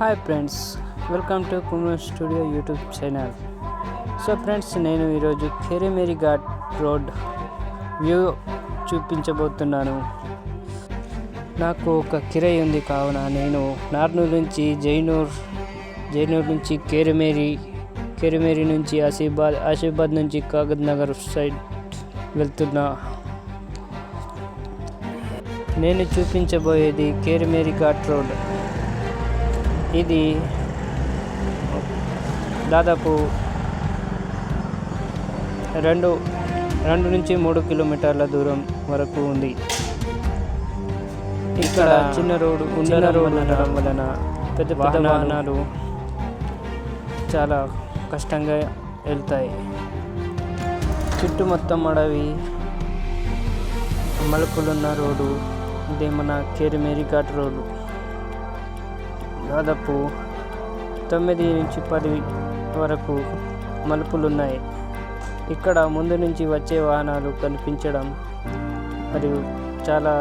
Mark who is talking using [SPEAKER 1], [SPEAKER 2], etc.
[SPEAKER 1] Hi friends, welcome to Kumar studio YouTube channel. So friends, నేను ఈరోజు ఖేరేమేరి ghat road view చూపించబోతున్నాను. నాకు ఒక కిరాయి ఉంది, కావున నేను నార్నూర్ నుంచి జైనూర్ నుంచి ఖేరేమేరి నుంచి ఆసిఫాబాద్ నుంచి కాగజ్ నగర్ సైడ్ వెళ్తున్నా. నేను చూపించబోయేది ఖేరేమేరి ఘాట్ రోడ్. ఇది దాదాపు 2 నుంచి 3 కిలోమీటర్ల దూరం వరకు ఉంది. ఇక్కడ చిన్న రోడ్డు ఉండడం వలన పెద్ద వాహనాలు చాలా కష్టంగా వెళ్తాయి. చుట్టూ మొత్తం అడవి, మలుపులున్న రోడ్డు. ఇదే మన ఖేరేమేరి ఘాట్ రోడ్డు. దాదాపు 9 నుంచి 10 వరకు మలుపులు ఉన్నాయి. ఇక్కడ ముందు నుంచి వచ్చే వాహనాలు కనిపించడం మరియు చాలా